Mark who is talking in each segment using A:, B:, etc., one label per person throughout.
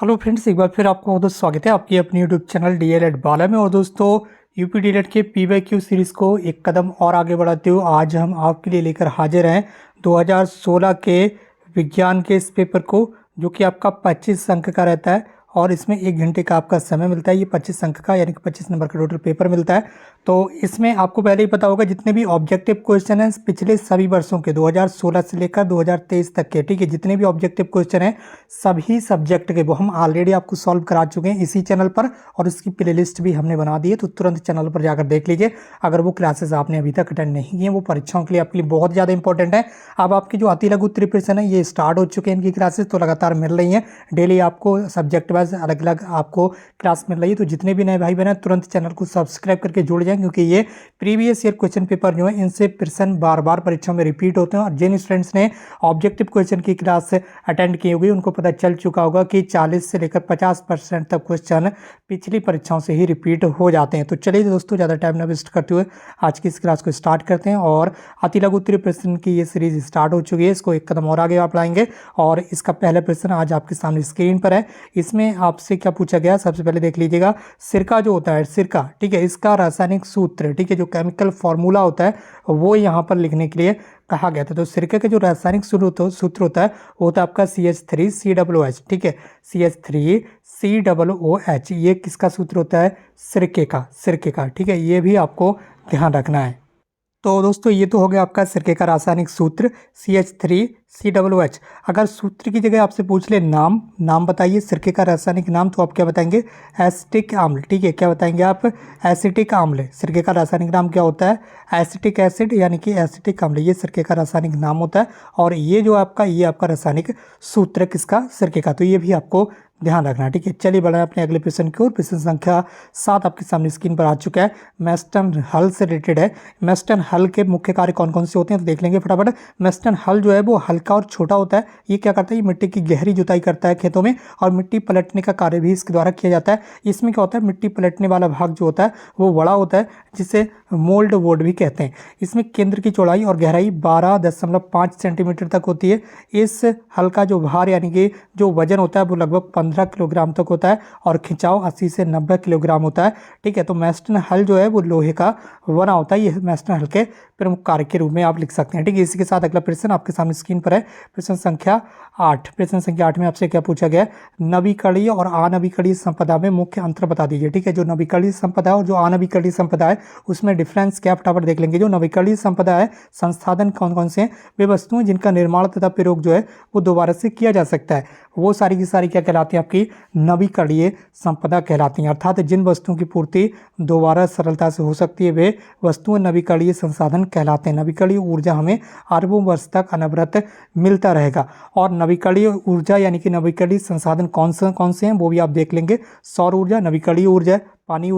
A: Hello friends, एक बार फिर आपका बहुत बहुत स्वागत है आपकी अपनी यूट्यूब चैनल डीएलएड बाला में। और दोस्तों, यूपी डीएलएड के पीवाईक्यू सीरीज़ को एक कदम और आगे बढ़ाते हुए आज हम आपके लिए लेकर हाजिर हैं 2016 के विज्ञान के इस पेपर को, जो कि आपका 25 अंक का रहता है और इसमें 1 घंटे का आपका समय मिलता है। ये 25 अंक का यानी कि 25 नंबर का टोटल पेपर मिलता है। तो इसमें आपको पहले ही पता होगा जितने भी ऑब्जेक्टिव क्वेश्चन हैं पिछले सभी वर्षों के 2016 से लेकर 2023 तक के, ठीक है, जितने भी ऑब्जेक्टिव क्वेश्चन हैं सभी सब्जेक्ट के वो हम ऑलरेडी आपको सॉल्व करा चुके हैं इसी चैनल पर, और उसकी प्लेलिस्ट भी हमने बना दी है। तो तुरंत चैनल पर जाकर देख लीजिए अगर वो क्लासेस आपने अभी तक अटेंड नहीं किए। वो परीक्षाओं के लिए आपके लिए बहुत ज़्यादा इंपॉर्टेंट है। अब आपकी जो अति लघु प्रिपरेशन है ये स्टार्ट हो चुके हैं, इनकी क्लासेस तो लगातार मिल रही हैं। डेली आपको सब्जेक्ट वाइज अलग अलग आपको क्लास मिल रही है। तो जितने भी नए भाई बहन हैं तुरंत चैनल को सब्सक्राइब करके जुड़ जाएं, क्योंकि ये प्रीवियस ईयर क्वेश्चन पेपर जो है इनसे प्रश्न बार बार परीक्षा में रिपीट होते हैं। और जिन स्टूडेंट्स ने ऑब्जेक्टिव क्वेश्चन की क्लास अटेंड की होगी उनको पता चल चुका होगा कि 40 से लेकर 50% तक क्वेश्चन पिछली परीक्षाओं से ही रिपीट हो जाते हैं। तो चलिए दोस्तों, ज़्यादा टाइम ना वेस्ट करते हुए आज की इस क्लास को स्टार्ट करते हैं। और अति लघु प्रश्न की ये सीरीज स्टार्ट हो चुकी है, इसको एक कदम और आगे आप लाएंगे। और इसका पहला प्रश्न आज आपके सामने स्क्रीन पर है। इसमें आपसे क्या पूछा गया, सबसे पहले देख लीजिएगा। सिरका जो होता है, सिरका, ठीक है, इसका रासायनिक सूत्र, ठीक है, जो केमिकल फॉर्मूला होता है वो यहाँ पर लिखने के लिए कहा गया था। तो सिरके का जो रासायनिक सूत्र होता है वो होता है आपका CH3COOH, ठीक है, CH3COOH। ये किसका सूत्र होता है? सिरके का, ठीक है, ये भी आपको ध्यान रखना है। तो दोस्तों, ये तो हो गया आपका सिरके का रासायनिक सूत्र CH3COOH। अगर सूत्र की जगह आपसे पूछ ले नाम बताइए सिरके का रासायनिक नाम, तो आप क्या बताएंगे? एसिटिक आम्ल, ठीक है, क्या बताएंगे आप? एसिटिक आम्ल। सिरके का रासायनिक नाम क्या होता है? एसिटिक एसिड यानी कि एसिटिक आम्ल, ये सिरके का रासायनिक नाम होता है। और ये आपका रासायनिक सूत्र किसका? सिरके का। तो ये भी आपको ध्यान रखना, ठीक है। चलिए बढ़ाएं अपने अगले प्रश्न की ओर। प्रश्न संख्या 7 आपके सामने स्क्रीन पर आ चुका है। मेस्टन हल से रिलेटेड है। मेस्टन हल के मुख्य कार्य कौन कौन से होते हैं तो देख लेंगे फटाफट। मेस्टन हल जो है वो हल्का और छोटा होता है। ये क्या करता है? ये मिट्टी की गहरी जुताई करता है खेतों में, और मिट्टी पलटने का कार्य भी इसके द्वारा किया जाता है। इसमें क्या होता है? मिट्टी पलटने वाला भाग जो होता है वो बड़ा होता है, जिसे मोल्ड बोर्ड भी कहते हैं। इसमें केंद्र की चौड़ाई और गहराई 12.5 सेंटीमीटर तक होती है। इस हल का जो भार यानी कि जो वजन होता है वो लगभग 15 किलोग्राम तक होता है, और खिंचाव 80 से 90 किलोग्राम होता है, ठीक है। तो मेस्टन हल जो है वो लोहे का बना होता है। ये मेस्टन हल के प्रमुख कार्य के रूप में आप लिख सकते हैं, ठीक है। इसी के साथ अगला प्रश्न आपके सामने स्क्रीन पर है। प्रश्न संख्या 8। प्रश्न संख्या 8 में आपसे क्या पूछा गया? नवीकरणीय और अनवीकरणीय संपदा में मुख्य अंतर बता दीजिए, ठीक है। जो नवीकरणीय संपदा है और जो अनवीकरणीय संपदा है उसमें डिफरेंस क्या, फटाफट देख लेंगे। जो नवीकरणीय संपदा है, संसाधन कौन कौन से हैं? वे वस्तुएं जिनका निर्माण तथा प्रयोग जो है वो दोबारा से किया जा सकता है, वो सारी की सारी क्या कहलाती हैं? आपकी नवीकरणीय संपदा कहलाती हैं। अर्थात जिन वस्तुओं की पूर्ति दोबारा सरलता से हो सकती है वे वस्तुएं नवीकरणीय संसाधन कहलाते हैं। नवीकरणीय ऊर्जा हमें अरबों वर्ष तक अनवरत मिलता रहेगा। और नवीकरणीय ऊर्जा यानी कि नवीकरणीय संसाधन कौन से हैं वो भी आप देख लेंगे। सौर ऊर्जा नवीकरणीय ऊर्जा है, पानी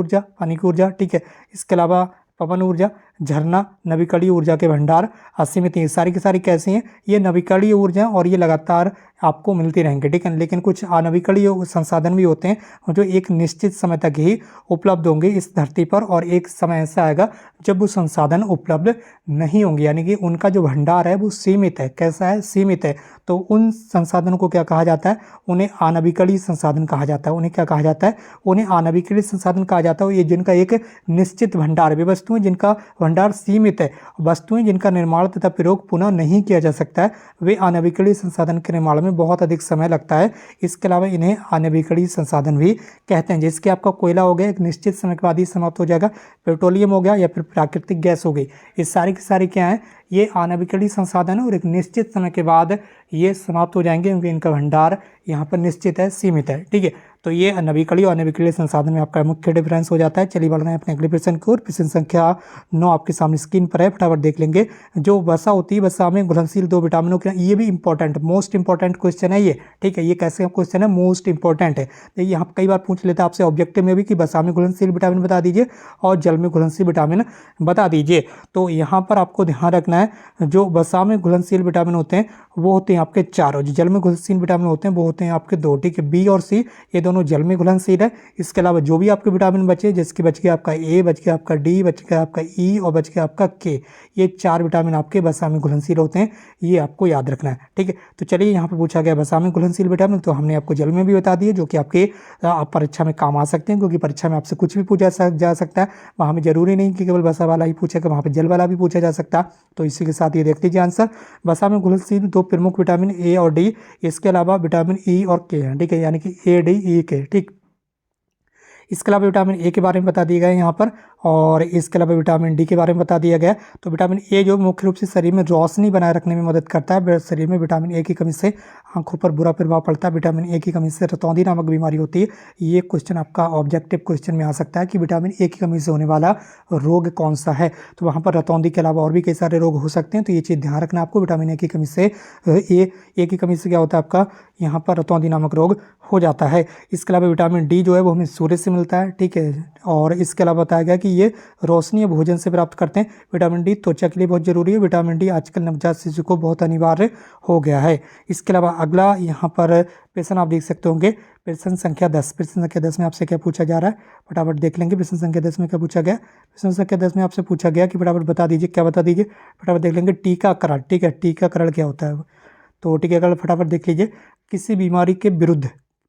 A: की ऊर्जा, ठीक है। इसके अलावा पवन ऊर्जा, झरना, नवीकरणीय ऊर्जा के भंडार, असीमित, ये सारी की सारी कैसी हैं? ये नवीकरणीय ऊर्जा, और ये लगातार आपको मिलती रहेंगे, ठीक है। लेकिन कुछ अनवीकरणीय संसाधन भी होते हैं जो एक निश्चित समय तक ही उपलब्ध होंगे इस धरती पर, और एक समय ऐसा आएगा जब वो संसाधन उपलब्ध नहीं होंगे, यानी कि उनका जो भंडार है वो सीमित है। कैसा है? सीमित है। तो उन संसाधनों को क्या कहा जाता है? उन्हें अनवीकरणीय संसाधन कहा जाता है। उन्हें क्या कहा जाता है? उन्हें अनवीकरणीय संसाधन कहा जाता है। ये जिनका एक निश्चित भंडार है, वस्तुएं जिनका भंडार सीमित है, वस्तुएं जिनका निर्माण तथा प्रयोग पुनः नहीं किया जा सकता है, वे अनवीकरणीय संसाधन के निर्माण में बहुत अधिक समय लगता है। इसके अलावा इन्हें अनवीकरणीय संसाधन भी कहते हैं। जैसे कि आपका कोयला हो गया, एक निश्चित समय के बाद ही समाप्त हो जाएगा। पेट्रोलियम हो गया या फिर प्राकृतिक गैस हो गई, ये सारी की सारी क्या है? ये अनवीकरणीय संसाधन है, और एक निश्चित समय के बाद ये समाप्त हो जाएंगे, क्योंकि इनका भंडार यहाँ पर निश्चित है, सीमित है, ठीक है। तो ये नवीकरणीय और अनवीकरणीय संसाधन में आपका मुख्य डिफरेंस हो जाता है। चलिए बढ़ रहे हैं अपने अगले प्रश्न की ओर। प्रश्न संख्या 9 आपके सामने स्क्रीन पर है, फटाफट देख लेंगे। जो वसा होती है, वसा में घुलनशील 2 विटामिनों के, ये भी इंपॉर्टेंट, मोस्ट इंपॉर्टेंट क्वेश्चन है ये, ठीक है। ये कैसे क्वेश्चन है? मोस्ट इंपॉर्टेंट है। तो ये हम कई बार पूछ लेते हैं आपसे ऑब्जेक्टिव में भी कि वसा में घुलनशील विटामिन बता दीजिए और जल में घुलनशील विटामिन बता दीजिए। तो यहाँ पर आपको ध्यान रखना रखना है। जो वसा में घुलनशील विटामिन होते हैं वो होते हैं आपके 4, और जो जल में घुलनशील विटामिन होते हैं वो होते हैं आपके 2, ठीक है। बी और सी ये दोनों जल में घुलनशील है। इसके अलावा जो भी आपके विटामिन बचे, जिसके बच गया आपका ए, बच गया आपका डी, बच गया आपका ई और बच गया आपका के, ये 4 विटामिन आपके वसा में घुलनशील होते हैं, ये आपको याद रखना है, ठीक है। तो चलिए यहाँ पर पूछा गया वसा में घुलनशील विटामिन, तो हमने आपको जल में भी बता दिए, जो कि आपके आप परीक्षा में काम आ सकते हैं, क्योंकि परीक्षा में आपसे कुछ भी पूछा जा सकता है। वहाँ में जरूरी नहीं कि केवल वसा वाला ही पूछेगा, वहाँ पर जल वाला भी पूछा जा सकता है। तो इसी के साथ ये देख लीजिए आंसर, वसा में घुलनशील 2 प्रमुख विटामिन ए और डी, इसके अलावा विटामिन ई और के हैं, ठीक है, यानी कि ए, डी, ई, के, ठीक। इसके अलावा विटामिन ए के बारे में बता दिया गया है यहाँ पर, और इसके अलावा विटामिन डी के बारे में बता दिया गया। तो विटामिन ए जो मुख्य रूप से शरीर में रोशनी बनाए रखने में मदद करता है। शरीर में विटामिन ए की कमी से आंखों पर बुरा प्रभाव पड़ता है। विटामिन ए की कमी से रतौंधी नामक बीमारी होती है। ये क्वेश्चन आपका ऑब्जेक्टिव क्वेश्चन में आ सकता है कि विटामिन ए की कमी से होने वाला रोग कौन सा है। तो वहाँ पर रतौंधी के अलावा और भी कई सारे रोग हो सकते हैं, तो ये चीज़ ध्यान रखना आपको। विटामिन ए की कमी से ए की कमी से क्या होता है आपका यहाँ पर रतौंधी नामक रोग हो जाता है। इसके अलावा विटामिन डी जो है वो हमें सूर्य से मिलता है, ठीक है। और इसके अलावा बताया गया कि ये रोशनी भोजन से प्राप्त करते हैं। विटामिन डी त्वचा के लिए बहुत जरूरी है। विटामिन डी आजकल नवजात शिशु को बहुत अनिवार्य हो गया है। इसके अलावा अगला यहाँ पर प्रश्न आप देख सकते होंगे, प्रश्न संख्या 10। प्रश्न संख्या 10 में आपसे क्या पूछा जा रहा है, फटाफट देख लेंगे। प्रश्न संख्या 10 में क्या पूछा गया, प्रश्न संख्या 10 में आपसे पूछा गया कि फटाफट बता दीजिए, क्या बता दीजिए, फटाफट देख लेंगे। टीकाकरण, ठीक है, टीकाकरण क्या होता है। तो टीकाकरण फटाफट देख लीजिए, किसी बीमारी के विरुद्ध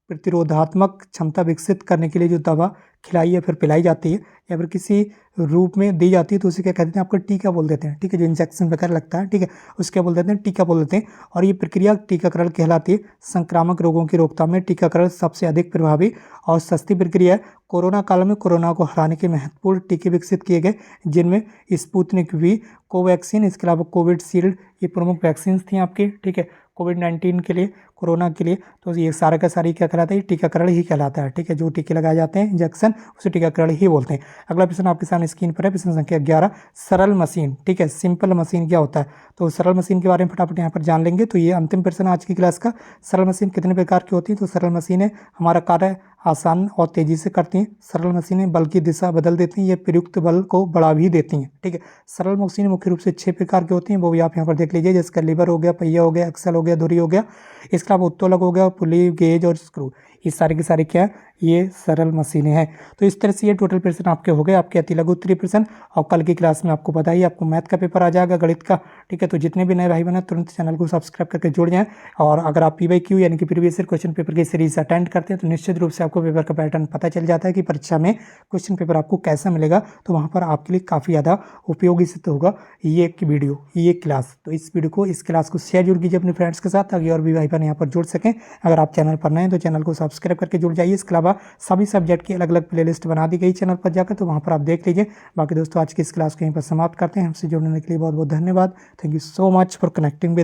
A: प्रतिरोधात्मक क्षमता विकसित करने के लिए जो दवा खिलाई या फिर पिलाई जाती है या फिर किसी रूप में दी जाती है, तो उसे क्या कहते हैं, आपको टीका बोल देते हैं, ठीक है। जो इंजेक्शन वगैरह लगता है, ठीक है, उसके बोल देते हैं टीका बोल देते हैं। और ये प्रक्रिया टीकाकरण कहलाती है। संक्रामक रोगों की रोकथाम में टीकाकरण सबसे अधिक प्रभावी और सस्ती प्रक्रिया है। कोरोना काल में कोरोना को हराने के महत्वपूर्ण टीके विकसित किए गए, जिनमें स्पुतनिक वी, कोवैक्सीन, इसके अलावा कोविशील्ड, ये प्रमुख वैक्सीन थी आपकी, ठीक है, कोविड-19 के लिए, कोरोना के लिए। तो ये सारा का सारी क्या कहलाता है, टीकाकरण ही कहलाता है, ठीक है। जो टीके लगाए जाते हैं इंजेक्शन, उसे टीकाकरण ही बोलते हैं। अगला प्रश्न आपके सामने स्क्रीन पर है, प्रश्न संख्या 11, सरल मशीन, ठीक है, सिंपल मशीन क्या होता है। तो सरल मशीन के बारे में फटाफट यहाँ पर जान लेंगे। तो ये अंतिम प्रश्न आज की क्लास का। सरल मशीन कितने प्रकार की होती है, तो सरल मशीनें हमारा कार्य आसान और तेजी से करती हैं। सरल मशीनें बल की दिशा बदल देती हैं, ये प्रयुक्त बल को बढ़ा भी देती हैं, ठीक है। सरल मशीनें मुख्य रूप से 6 प्रकार की होती हैं, वो भी आप यहाँ पर देख लीजिए, जिसका लीवर हो गया, पहिया हो गया, एक्सल हो गया, धुरी हो गया, इसके अलावा उत्तोलक हो गया, पुली, गेज और स्क्रू, ये सारी की सारी क्या, ये सरल मशीनें हैं। तो इस तरह से ये टोटल प्रश्न आपके हो गए, आपके अति लघु उत्तरीय प्रश्न। और कल की क्लास में आपको पता ही, आपको मैथ का पेपर आ जाएगा, गणित का, ठीक है। तो जितने भी नए भाई बने तुरंत चैनल को सब्सक्राइब करके जुड़ जाएं। और अगर आप PYQ यानी कि प्रीवियस ईयर क्वेश्चन पेपर की सीरीज अटेंड करते हैं, तो निश्चित रूप से आपको पेपर का पैटर्न पता चल जाता है कि परीक्षा में क्वेश्चन पेपर आपको कैसा मिलेगा। तो वहाँ पर आपके लिए काफ़ी ज़्यादा उपयोगी सिद्ध होगा ये वीडियो, ये क्लास। तो इस वीडियो को, इस क्लास को शेयर जरूर कीजिए अपने फ्रेंड्स के साथ, ताकि और भी भाई बहन यहाँ पर जुड़ सकें। अगर आप चैनल पर नए हैं तो चैनल को सब्सक्राइब करके जुड़ जाइए। इसके अलावा सभी सब्जेक्ट की अलग अलग प्लेलिस्ट बना दी गई चैनल पर जाकर, तो वहाँ पर आप देख लीजिए। बाकी दोस्तों आज की इस क्लास को यहीं पर समाप्त करते हैं। हमसे जुड़ने के लिए बहुत बहुत धन्यवाद। Thank you so much for connecting with